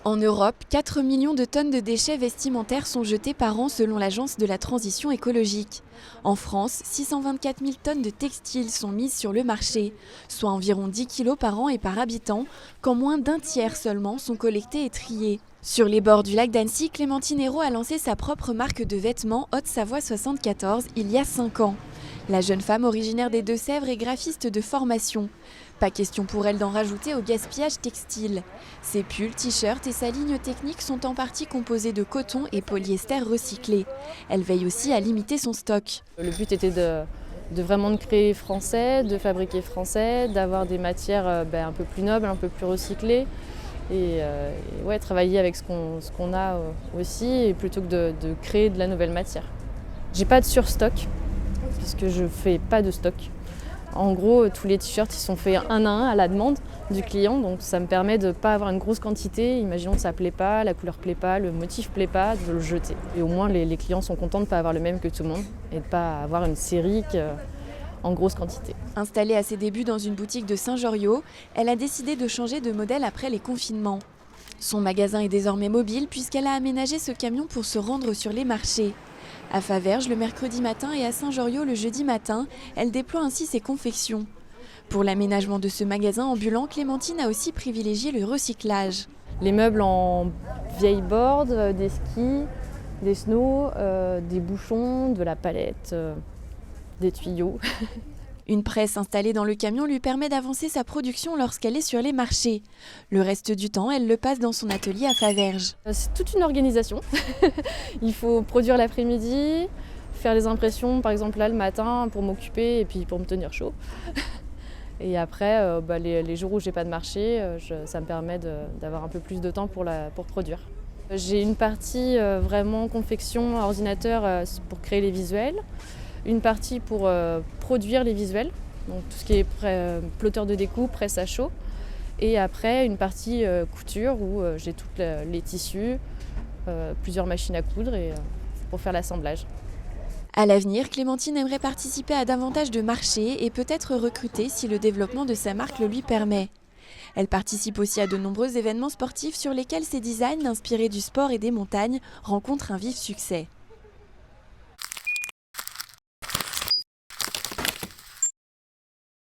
En Europe, 4 millions de tonnes de déchets vestimentaires sont jetées par an selon l'Agence de la transition écologique. En France, 624 000 tonnes de textiles sont mises sur le marché, soit environ 10 kilos par an et par habitant, quand moins d'un tiers seulement sont collectés et triés. Sur les bords du lac d'Annecy, Clémentine Hérault a lancé sa propre marque de vêtements Haute-Savoie 74 il y a 5 ans. La jeune femme originaire des Deux-Sèvres est graphiste de formation. Pas question pour elle d'en rajouter au gaspillage textile. Ses pulls, t-shirts et sa ligne technique sont en partie composés de coton et polyester recyclé. Elle veille aussi à limiter son stock. Le but était de vraiment de créer français, de fabriquer français, d'avoir des matières un peu plus nobles, un peu plus recyclées. Et travailler avec ce qu'on a aussi, et plutôt que de créer de la nouvelle matière. J'ai pas de surstock, puisque je fais pas de stock. En gros, tous les t-shirts ils sont faits un à un à la demande du client, donc ça me permet de ne pas avoir une grosse quantité. Imaginons que ça ne plaît pas, la couleur ne plaît pas, le motif ne plaît pas, de le jeter. Et au moins les clients sont contents de ne pas avoir le même que tout le monde et de ne pas avoir une série en grosse quantité. Installée à ses débuts dans une boutique de Saint-Joriot, elle a décidé de changer de modèle après les confinements. Son magasin est désormais mobile puisqu'elle a aménagé ce camion pour se rendre sur les marchés. À Faverges le mercredi matin et à Saint-Joriot le jeudi matin, elle déploie ainsi ses confections. Pour l'aménagement de ce magasin ambulant, Clémentine a aussi privilégié le recyclage. Les meubles en vieille board, des skis, des snows, des bouchons, de la palette, des tuyaux. Une presse installée dans le camion lui permet d'avancer sa production lorsqu'elle est sur les marchés. Le reste du temps, elle le passe dans son atelier à Faverges. C'est toute une organisation. Il faut produire l'après-midi, faire les impressions, par exemple là le matin pour m'occuper et puis pour me tenir chaud. Et après, les jours où j'ai pas de marché, ça me permet d'avoir un peu plus de temps pour produire. J'ai une partie vraiment confection à ordinateur pour créer les visuels. Une partie pour produire les visuels, donc tout ce qui est plotteur de découpe, presse à chaud. Et après, une partie couture où j'ai tous les tissus, plusieurs machines à coudre pour faire l'assemblage. À l'avenir, Clémentine aimerait participer à davantage de marchés et peut-être recruter si le développement de sa marque le lui permet. Elle participe aussi à de nombreux événements sportifs sur lesquels ses designs, inspirés du sport et des montagnes, rencontrent un vif succès.